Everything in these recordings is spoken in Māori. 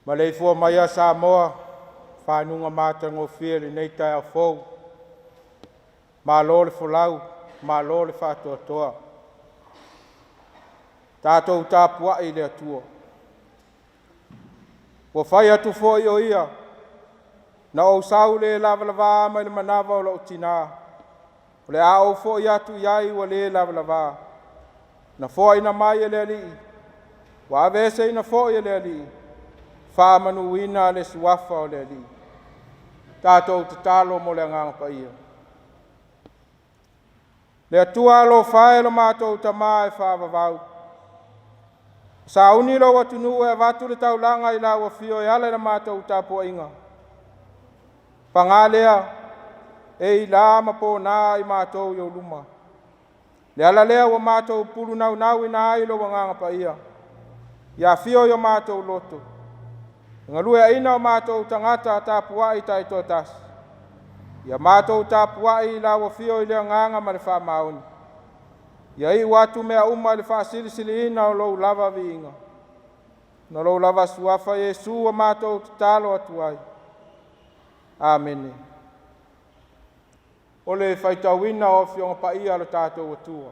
Ma lei fua mai a Samoa, whanunga mātango whiere nei Taeao fōu. Ma lo le folau, ma lo le whātua toa. Tātou Tapuaiga le atua. Wa whai atu fōi o ia, na o sau le lava mai le manawa o lau tina. Le a o fōi atu iai wa le lava. Na fōi na mai le ali. Wa avese ina fōi le ali. Whamanuina le suafa o le ali. Tātou te talo mo le nganga pa ia. Le atua lo whae lo mātou tamā e whāwawau. Sa uni lo watunu e watu le taulanga i la wafio e ala na mātou Tapuaiga. Pangalea e i la mapo nā i mātou i o luma. Le ala lea wa mātou pulu nau i nā i lo nganga pa ia. Ia fio i o mātou loto. Ngalue aina o mātou tangata Tapuaiga tai totas. Ia mātou Tapuaiga la wafio i lea nganga ma le whamaoni. Ia i watu mea uma le whaasilisili ina o lou lava viinga. Na lou lava suafa Yesu o mātou talo atuai. Amene. O le whaitawina o fionga pa ia lo tātou atua.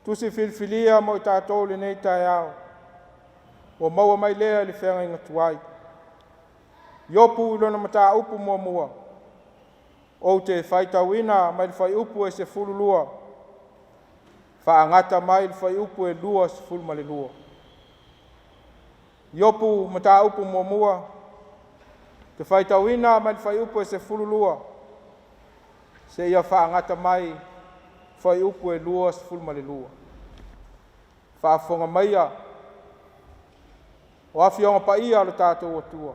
Tusi filfilia mo i tātou le nei Taeao. O maua mai lea le whenga inga tuai. Iopu ilo na mata upu mua. O te whaitawina mai le whai upu e se fululua. Whaangata mai le whai upu e lua se fulma le lua. Iopu mata upu mua. Te whaitawina mai le whai upu e se fululua. Se ia whaangata mai whai upu e lua se fulma le lua. Whaafonga maia. O awhionga pa ia lo tātou atua.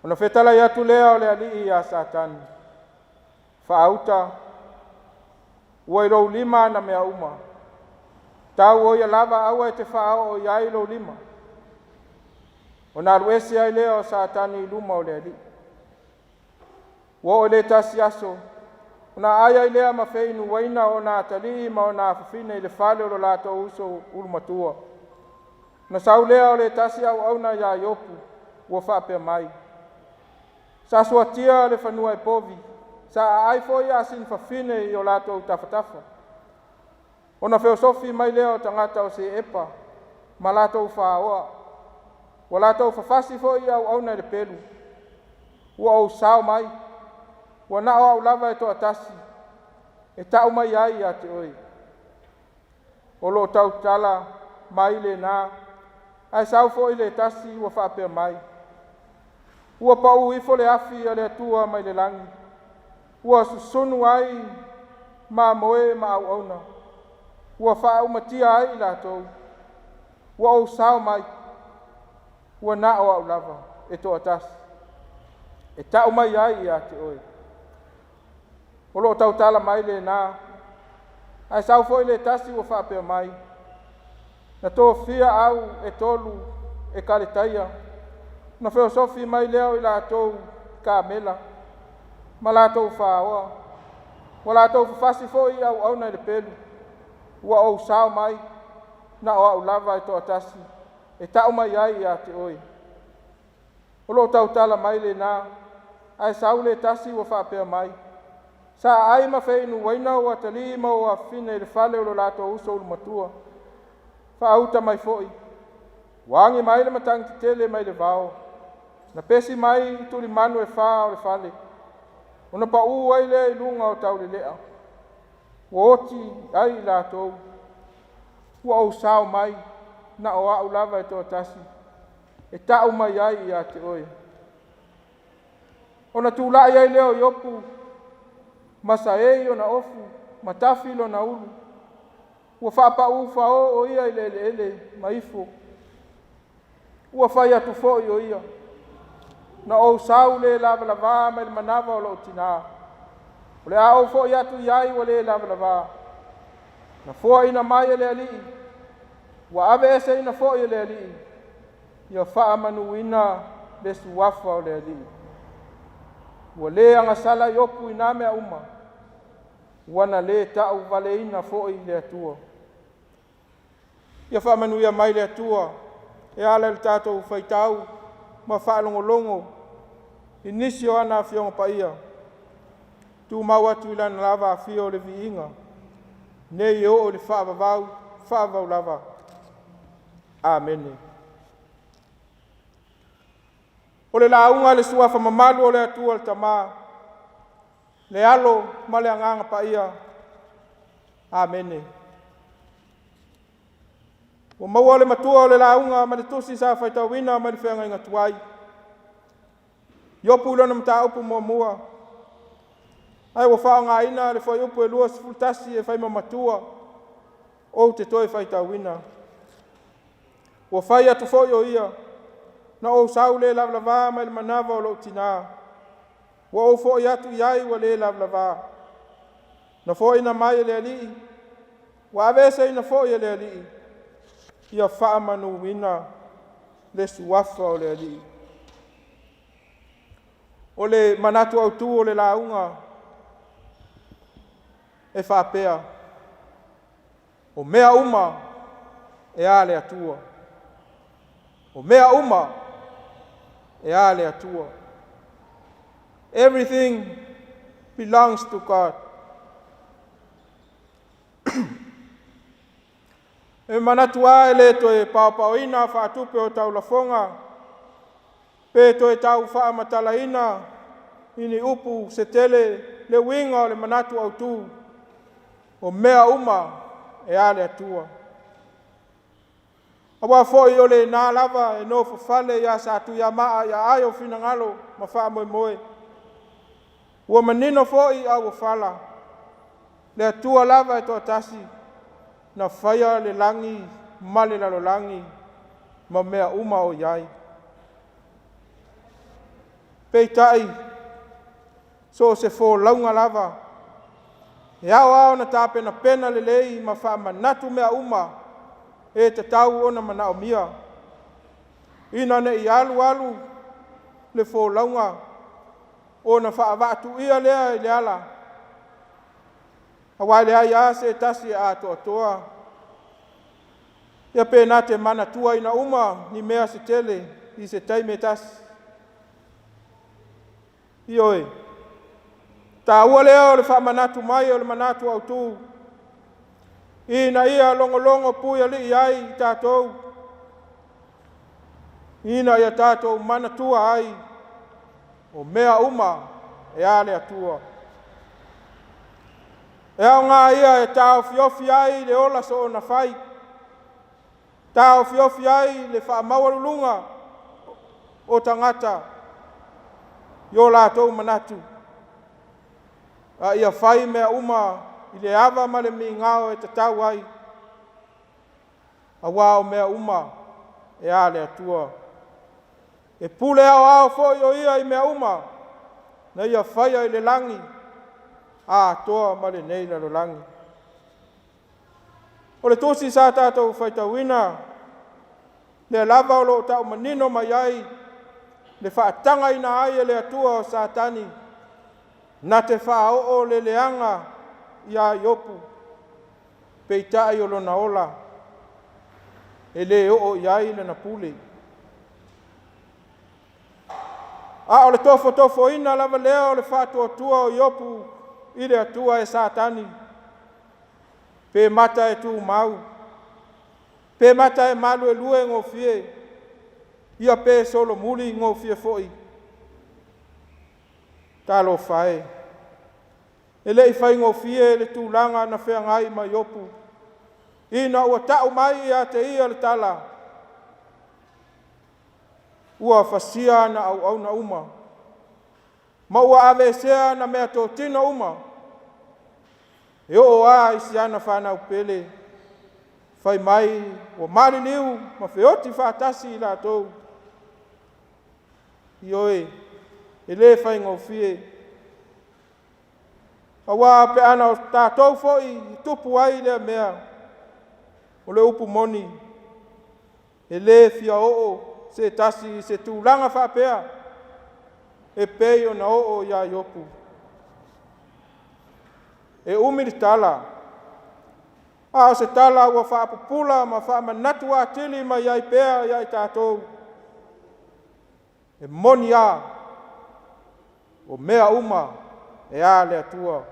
Ona whetala i atu lea o le alii i a Satani. Whaauta. Ua i rou lima na mea uma. Tau o ia lava aua e te whaao o iai rou lima. O nā ruesi ai lea o Satani i luma o le alii. Ua o le tasi aso. O nā aia i lea ma wheinu waina o nā talii ma o nā whawhine i le whale o lo lātou uso ulumatua. Na sau lea o le tasi au na ia iopu, ua whapea mai. Sa suatia le whanua e povi, sa ai foi a sin whawhine i o lātou tawhatafa. O na wheosofi mai lea o tangata o se epa, ma lātou whaoa. Wa lātou whawhasi foi au na le pelu. Ua au sao mai, ua nao au lava e toa tasi, e tau mai ai a te oi. O lo tau tala mai le nā, ai sau foi le tasi ua whapea mai. Ua pau ifo le afi a le atua mai le langi. Ua susunu ai ma moe ma au auna. Ua wha umatia ai lātou. Ua au sao mai. Ua nao au lava e toa tasi. E tau mai ai a te oi. O lo tau tala mai le nā. Ai sau foi le tasi ua whapea mai. Na tō fia au e tolu e karetaia. Na wheosofi mai leo i lātou kāmela. Ma lātou whaoa. Wa lātou whawhasi foi au na le pelu. Ua au sao mai. Na o au lava e toa tasi. E tau mai ai a te oi. O lo tau tala mai le nā. Ai sau le tasi ua whapea mai. Sa ai ma whainu waina o atali ma o a fine le whale o lo lātou uso ulumatua. Whaauta mai foi. Wangi mai le matangi tele mai le vao. Na pesi mai tuli manu e wha o le whale. Ona pa u ai le ilunga o tau le lea. Woti ai lātou. Ua au sao mai. Na o au lava e toa tasi. E tau mai ai i a te oi. Ona tūlai ai leo iopu. Masa ei o na ofu. Matafilo na ulu. ua whaapau whao o ia ele maifo. Ua whai atu fo'i o ia. Na o sau le lava mai le manawa o lo tina. O le au fo'i atu iai o le lava. Na fo'a ina mai le ali. Wa ave ese ina fo'i le ali. Ia wha manuina le suafa o le ali. Ua le anga sala yopu ina mea uma. Wana le ta'u vale ina fo'i le atua. Ia wha manuia mai le atua. E ala le tātou whaitau. Ma whaalongolongo. Inisio ana fionga pa ia. Tu mau atu ilana lava fio le viinga. Nei o le whaavavau lava. Amen. O le launga le suafa mamalu o le atua le tama. Le alo ma le anganga pa ia. Amen. O maua le matua o le launga ma le tusi sa whaitawina ma le whenga inga tuai. Iopu lona mta upu mua. Ai wa wha ngā ina le whai upu e lua sifultasi e whai mamatua. O te toi whaitawina. Wa whai atu whoi o ia. Na o sau le lavlava ma le manawa o lo tina. Wa o whoi atu iai wa le lavlava. Na whoi na mai le alii. Wa avese ina whoi le alii. Ia wha manu wina le suafa o le alii. O le manatu au tu o le launga. E whapea. O mea uma e a le atua. O mea uma e a le atua. Everything belongs to God. E manatua e le to e pauina whaatupe o taulafonga. Pe to e tau whaamatalaina ini upu se tele le winga o le manatu au tu. O mea uma e a le atua. Awa foi o le nā lava e no fafale ia sa tu ia maa ia ai o fina ngalo ma wha moe. Ua manino foi au fala. Le atua lava e to tasi. Na whaia le langi, male lalo langi, ma mea uma o iai. Peitai, so se fo launga lava. E au na tape na pena le lei ma wha manatu mea uma. E te tau ona mana o mia. Ina ne i alu le fo launga. O na wha avatu ia lea i le ala. Hawai le ai a se tasi a toa. Ia pēnā te mana tua ina uma ni mea se tele i se taime tasi. Ioi. Tā ua leo le wha manatu mai o le manatu au tū. Ina ia longo puia li ai i tātou. Ina ia tātou mana tua ai. O mea uma e ale atua. E au ngā ia e tāo fiofi ai le ola so na whai. Tāo fiofi ai le wha mawarulunga o tangata. Yo lātou manatu. A ia whai mea uma i le awa ma le mi ngāo e te tau ai. A wāo mea uma e ale atua. E pule au fōi o ia i mea uma. Na ia whai ai le langi. A toa ma le nei lalo langi. O le tosi sa tātou whaitawina. Le lava o lo tau manino mai ai. Le whaatanga ina ai e le atua o Satani. Na te whaao le leanga ia iopu. Peitai o lona ola. E le o iai le na pule. A o le tofo ina lava leo le whaatua o iopu. I le atua e Satani. Pe mata e tu mau. Pe mata e malu e lue ngō fie. Ia pe solo muli ngō fie foi. Talo whae. E le i whai ngō fie le tūlanga na whea ngai mai opu. Ina ua tau mai ia te ia le tala. Ua fasia na au na uma. Ma ua ave sea na mea tō tino uma. E o a isi ana whanau pele. fai mai o maliliu ma feoti faatasi i latou ioe e lē faigofie auā pe ana o tatou fo'i i tupu ai lea mea o le upu moni e lē fia o'o se tasi se tulaga faapea e pei ona o'o iā i opu e umi le tala a o se tala ua faapupula ma faamanatu atili mai ai pea iai tatou e moni a o mea uma e a le atua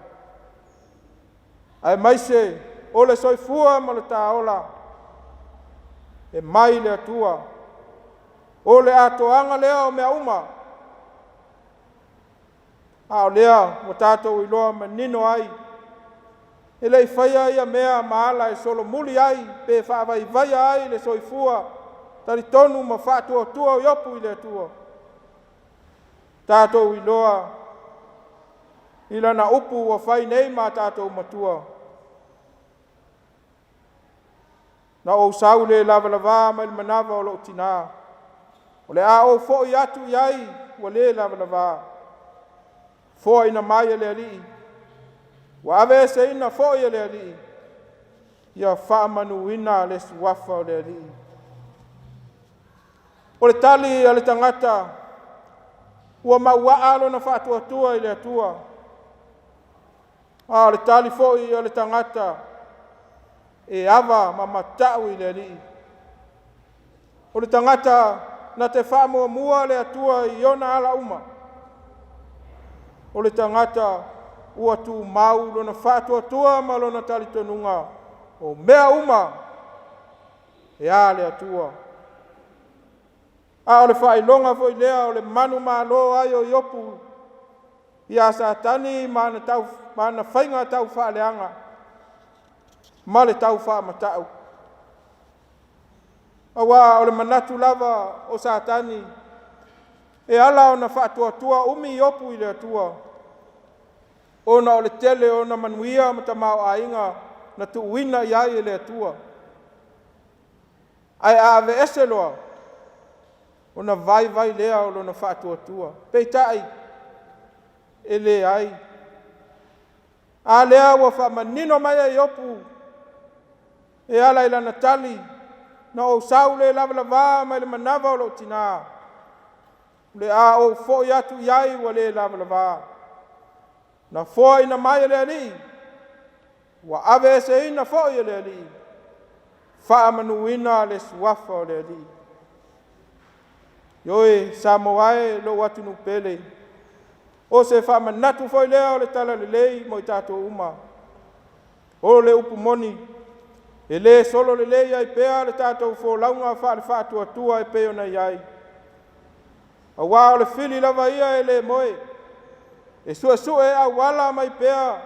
ae maise o le soifua ma le tāola e mai le atua o le atoaga lea o mea uma a o lea mo tatou iloa manino ai e lei faia ia mea maala e solomuli ai pe faavaivaia ai le soifua talitonu ma faatuatua o iopu i le atua tatou iloa i lana upu ua fai nei ma tatou matua na ou sau le lavalava ma i le manava o lo'o tinā o le a ou fo'i atu i ai ua lē lavalava fo'aina mai e le ali'i ua ave eseina fo'i e le ali'i ia fa'amanuina le suafa o le ali'i o le tali a le tagata ua maua'a lona fa'atuatua i le atua a o le tali fo'i o le tagata e ava ma mata'u i le ali'i o le tagata na te fa'amuamua le atua i ona ala uma o le tagata ua tumau lona fa'atuatua ma lona talitonuga o mea uma e a le atua a o le fa'ailoga fo'i lea o le manu mālō ai o iopu ia satani ma na faiga tau fa'aleaga ma le tau fa'amata'u auā o le manatu lava o satani e ala ona fa'atuatua umi i opu i le atua ona o le tele ona manuia ma tamao'aiga na tu'uina i ai e le atua ae ave ese loa ona vai lea o lona fa'atuatua peita'i e lē ai a lea ua fa'amanino mai ai opu e ala i lana tali na ou sau le lavalava mai le manava o lo'o tinā le a ou fo'i atu i ai ua lē lavalava na fo'aina mai e le ali'i ua ave eseina fo'i e le ali'i fa'amanuina le suafa o le ali'i ioe sa moae lo'u atu nupele o se fa'amanatu fo'i lea o le tala lelei mo i tatou uma o le upu moni e lē solo lelei ai pea le tatou folauga fa'ale fa'atuatua e pei ona i ai auā o le fili lava ia e lē moe e su'esu'e auala mai pea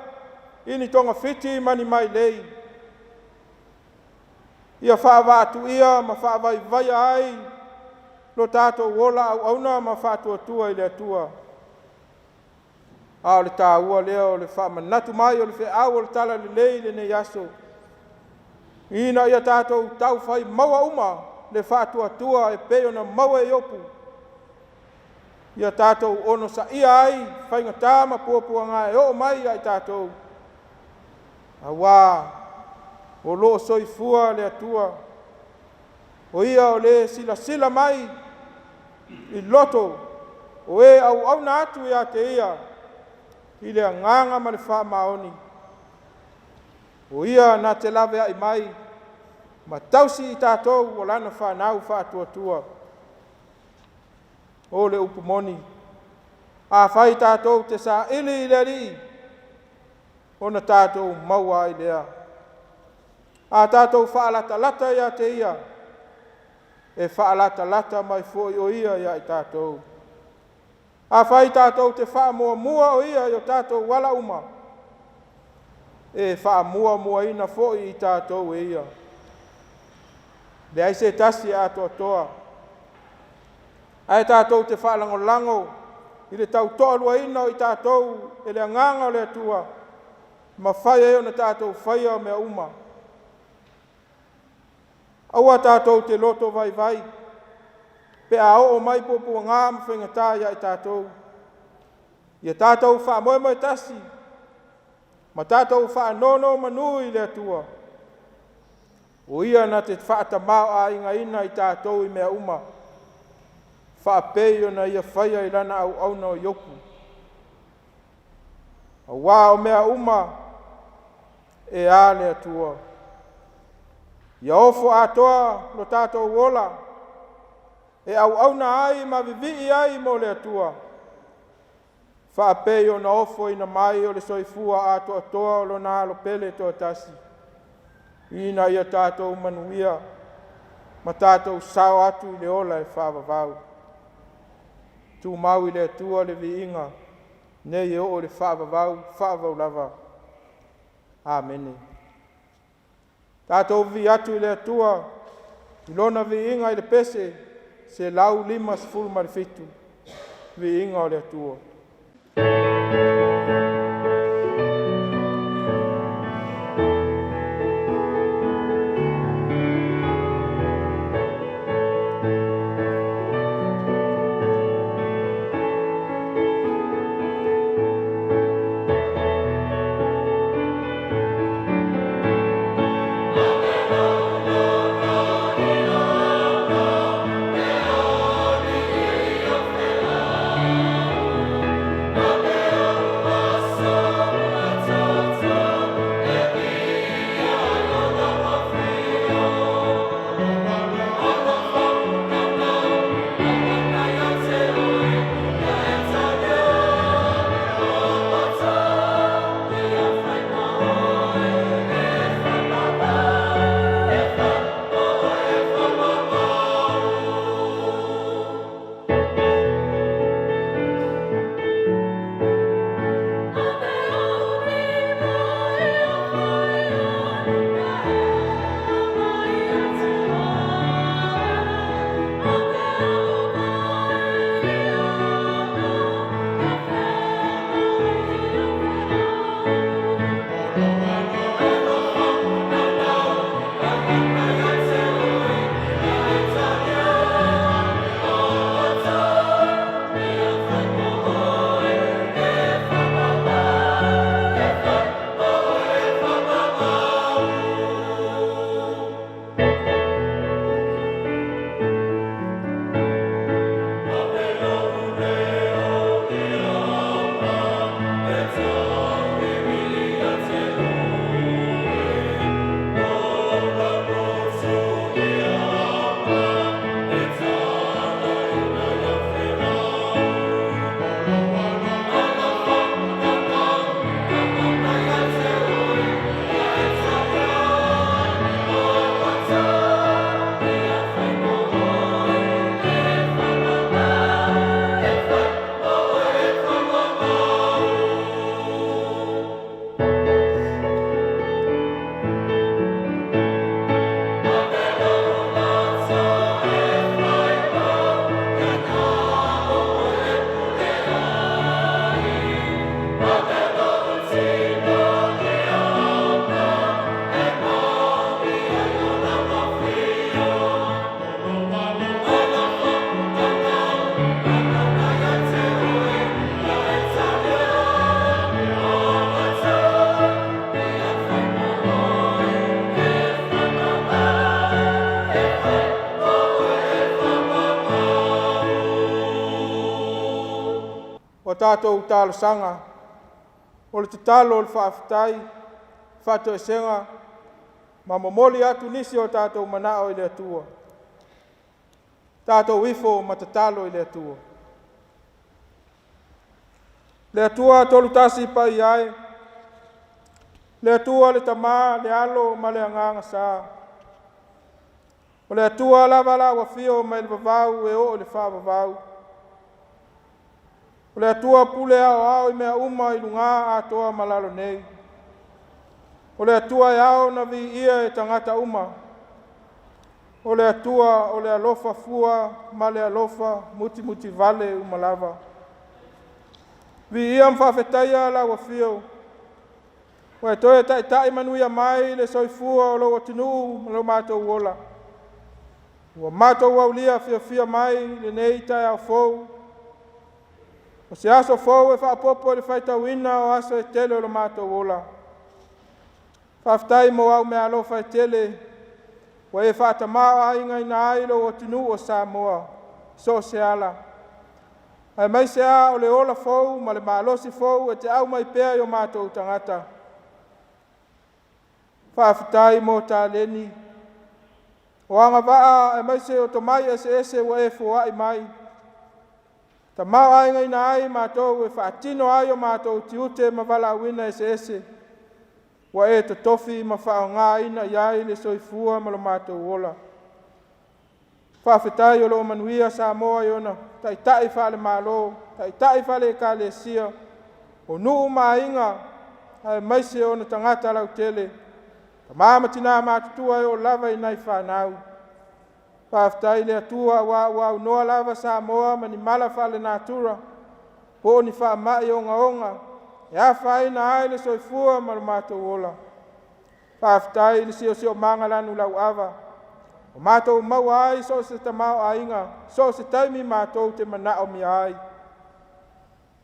ini togafiti mani mai lei ia fa'ava'atu'ia ma fa'avaivaia ai lo tatou ola au'auna ma fa'atuatua i le atua a o le tāua lea o le fa'amanatu mai o le fe'au o le tala lelei lenei aso ina ia tatou tau fai maua uma le fa'atuatua e pei ona maua i opu ia tatou ono sa'ia ai faigatā ma puapuaga e o'o mai ai tatou auā o lo'o soifua le atua o ia o lē silasila mai i loto o e au'auna atu iā te ia i le agaga ma le fa'amaoni o ia na te lavea'i mai ma tausi i tatou o lana fanau fa'atuatua o le upu moni afai tatou te sa'ili i le ali'i ona tatou maua ai lea a tatou fa'alatalata iā te ia e fa'alatalata mai fo'i o ia iā i tatou afai tatou te fa'amuamua o ia i o tatou wala uma e fa'amuamuaina fo'i i tatou e ia leai se tasi a toatoa ae tatou te fa'alagolago i le tauto'aluaina o i tatou e le agaga o le atua ma fai ai ona tatou faia o mea uma Aua tātou te loto vai vai. Pe a o mai popo ngā mwhengatā ia i tātou. Ia tātou wha moe moe tasi. Ma tātou wha nono manui le atua. O ia na te whaata mao a inga ina i tātou i mea uma. Wha peo na ia whaia i lana au au no yoku. A wā o mea uma e a le atua. Ia ofo atoa lo tātou wola. E au au na ai ma vivi ai mo le atua. Wha peo na ofo ina mai o le soifua atoa toa o lo na alo pele toa tasi. Ina ia tātou manuia. Ma tātou sao atu i le ola e whaavavau. Tu mau i le atua le vi inga. Nei e o le whaavavau lava. Amene. Tātou vi atu i le atua. I lona vi inga i le pese. Se lau 5.5 vi inga o le atua. O tātou tālo sanga, o le tatalo o le whaafitai, whato e senga, ma momoli atu nisi o tātou manao i le atua. Tātou ifo ma tatalo i le atua. Le atua tolu tasi pa i ai, le atua le tamā, le alo ma le anganga sā. O le atua lava la wafio ma il vavau e o le whaavavau. O le atua pule ao i mea uma i lunga atoa malalo nei. O le atua e ao na vi ia e tangata uma. O le atua o le alofa fua ma le alofa muti vale umalava. Vi ia mwhawhetaia la wafio. O e toe tai manuia mai le soifua o lo atinu lo mātou wola. Ua mātou aulia fia mai le nei Taeao fou. O se aso fou e whaapopo le whaitauina o aso e tele o le mātou ola. Whaftai mo au me alofa e tele, wa e whaatamao ainga ina ailo o tinu o Samoa, so se ala. Ai mai se a o le ola fou, ma le maalosi fou, e te au mai pea o mātou tangata. Whaafitai mo tā leni. O anga waa, e mai se o tomai ese wa e fua i mai. Ta mau ainga ina ai mātou e whaatino ai o mātou tiute ma wala awina ese. Wa e to tofi ma whao ngā ina iai le soifua ma lo mātou ola. Whawhitai o lo manuia Samoa iona, tai whale mālo, tai whale ka le sia, o nuu mā inga, ai maise o na tangata lau tele, ka māmatina mātutua e o lava i nai whanau. Whawhitai le atua wa noa lava Samoa ma ni mala whale nātura, po ni whaamai onga, e a whaina ai le soifua ma lo mātou ola. Whawhitai le sio mangalanu lau ava, o mātou mau ai so se tamau ainga, so se taimi mātou te manao mi ai.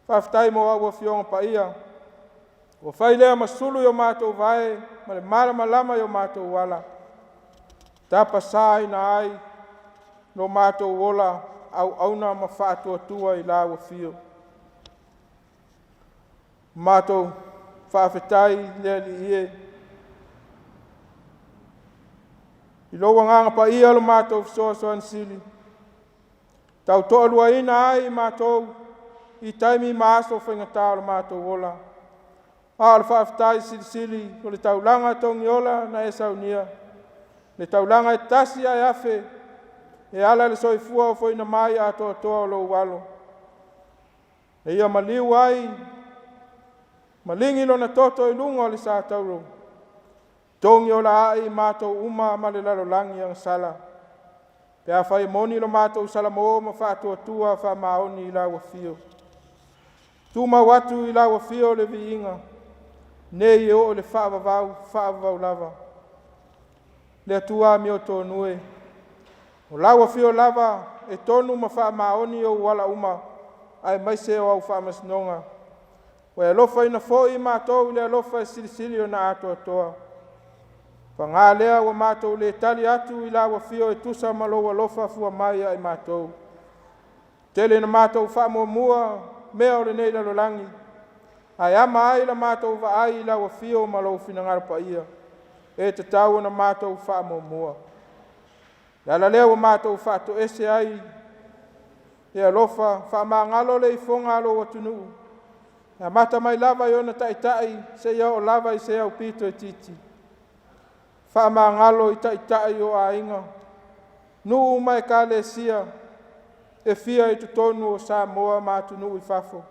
Whawhitai mo au fionga pa ia. O whailea masulu o mātou vai, ma le marama lama o mātou wala. Tapa sai na ai, no mātou ola, au auna ma whaatua i la fio. Mātou whawhitai lea li ie. I loa nganga pa ia lo mātou soa nsili. Tau toa lua ina ai mātou i taimi maaso whaingatā lo mātou ola. Ala whaafitai sili o le taulanga tongi ola na e saunia. Le taulanga e tasi ai afe e ala le soifua o whaina mai a toa lo walo. E ia maliu ai, malingi lo na toto i lunga o le sa tauro. Tongi o la ai mātou uma ma le lalolangi ang sala. Pea whai moni lo mātou Salamo ma whaatua wha maoni i lawa fio. Tu mawatu i lawa fio le viinga. Nei o le whaavavau lava. Le atua mi o tō nue. O lawa fio lava e tonu ma wha maoni o wala uma. Ai maise o au wha masnonga. O e alofa ina fōi mātou le alofa e silisili o na atoa toa. Whangā lea wa mātou le tali atu i lawa fio e tusa malo alofa fua mai ai mātou. Tele na mātou whaamua mea o le nei lalolangi. Ai ama ai la mātou wa ai i lawa fio malo finangara pa ia. E te tau na mātou whaamua. Lala lea wa mātou whaato ese ai. E alofa whaamangalo le i fonga alo watunu. E mata mai lava i ona tai se ia o lava i se au pito e titi. Whaamangalo i tai o ainga. Nuu mai ka le sia. E fia i tutonu o Samoa mātunu i fafo.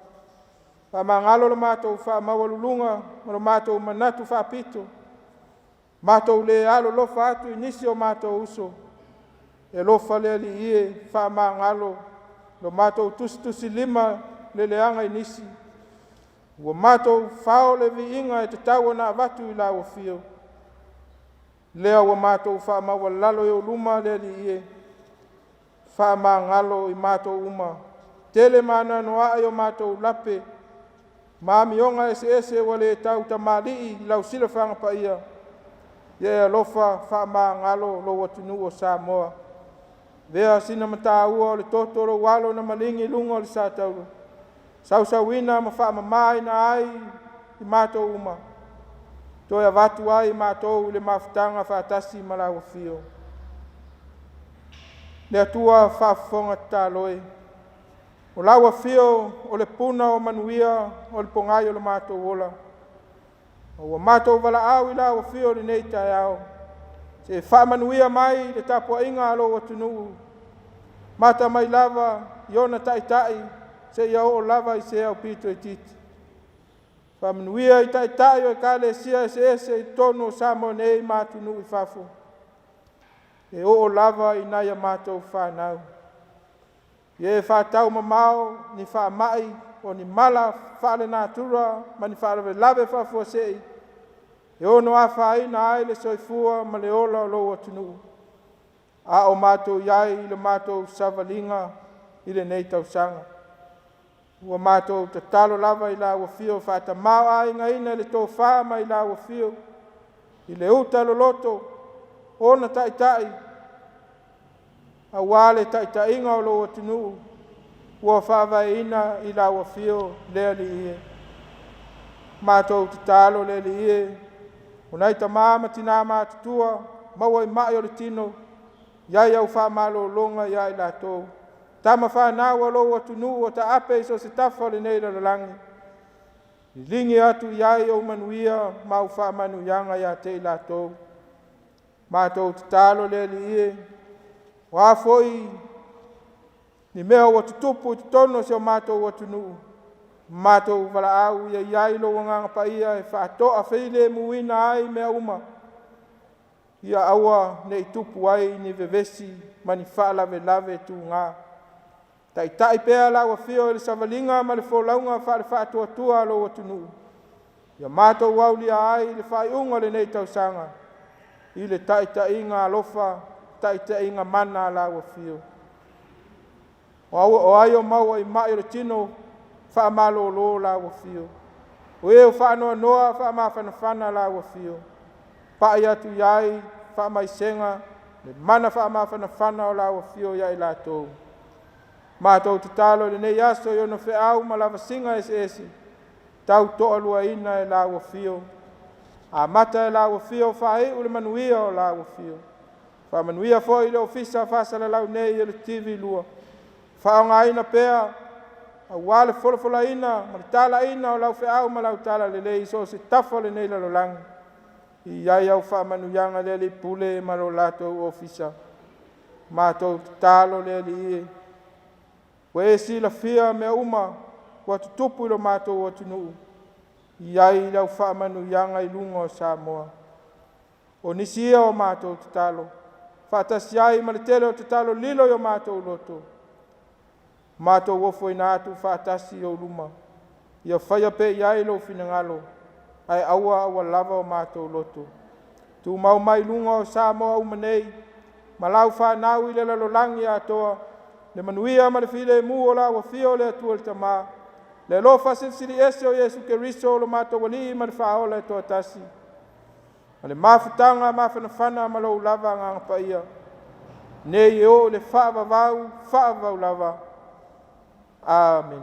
Whaamangalo le mātou whaamawalulunga. Maro mātou manatu whaapito. Mātou le alo lofa atu i nisi o mātou uso. E lofa le li ie whaamangalo. Lo mātou tusi lima le leanga i nisi. Ua mātou whao le viinga e te tau na watu i lawa fio. Lea ua mātou whaamawa lalo e o luma le li ie. Whaamangalo i mātou uma. Tele mana noa ai o mātou lape. Maamionga ese wa le tau tamali i lau sila whanga pa ia. Ia alofa whaamangalo lo watunu o Samoa. Vea sina mata ua o le totoro walo na malingi lunga o le sātauru. Sausawina ma whaamamai na ai i mātou uma. Toi a watu ai mātou le mawhitanga whaatasi malawa fio. Le atua whaafonga tāloe. O lawa fio o le puna o manuia o le pongai o le mātou ola. O mātou wala au i lawa fio le nei Taeao. Se whaamanuia mai le Tapuaiga alo watunu. Mata mai lava iona tai se ia o lava i se au pito e titi. Whaamanuia i tai o e kale sia ese i tono Samoa nei mātunu i fafo. E o lava i naia mātou whanau. Ie whātau mamao ni whaamai o ni mala whaale nātura ma ni whaare lave whafua sei. E ono a whaina ai le soifua ma le ola o loa tunu. a o mātou iai i le mātou savalinga i le nei tausanga. Ua mātou te talo lava i la ua fio whata mau a inga ina le tō whāma i la ua fio. I le uta loloto, ona taitai, a wale taitai inga o lo atunu, ua whawai ina i la ua fio lea li ie. Mātou te talo lea li ie, unai ta māma tina mātutua, maua i mai o le tino, iai au whamalo longa iai la tō. Tama whanau alo atunu o ta ape so se tafa le nei lalangi. I lingi atu iai o manuia mau whamanu yanga ia te i la tō. Mātou te talo le li ie, wa foi ni mea o tutupu te tono se o mātou atunu. Mātou wala au ia iai lo nganga pa ia e whaatoa while muina ai mea uma. Ia aua nei tupu ai ni vevesi mani whaalave lave tu ngā. Tai pea la wa fio le savalinga ma le folaunga whaare whaatoa lo atunu. Ia mātou waulia ai le whaiunga le nei tausanga. I le inga alofa, inga mana la wa fio. O ai o maua i mai o le tino, whaamalo lo la wa fio. O eo whaanoa noa, whaamawhanawhana la wa fio. Pai atu iai, whaamaisenga, le mana whaamawhanawhana o la wa fio iai la tōu. Mātou te talo le nei aso i ono wheau ma lava singa esi. Tau toa lua ina e la wa fio. A mata e la wa fio whae ule manuia o la wa fio. Wha manuia fo i le ofisa whasala lau nei i le TV lua. Whao ngā ina pea, a wale folofola ina, ma le tala ina o lau wheau ma lau tala le lei so se tafa le nei lalolangi. I iai au wha manuyanga le li pule ma lo lato ofisa. Mātou te talo le li ie. Wa e si la fia mea uma, wa tutupu ilo mātou o tunuu. Iai lau whaamanu ianga i lunga o Samoa. O nisi ea o mātou te talo. Whaatasi ai ma le tele o te talo lilo i o mātou loto. Mātou wofo ina atu whaatasi o luma. Ia whaia pe iai lo finangalo. Ai aua lava o mātou loto. Tu mau mai lunga o Samoa umanei. Ma lau whanau i le lalolangi atoa. Le manuia ma le file mu o la wa fio le atua le tama. Le lofa sili ese o Yesu Keriso lo mato wali ma le whaola e toa tasi. Ma le mafutanga mawhanawhana ma lo lava nganga pa ia. Nei o le whaavavau lava. Amen.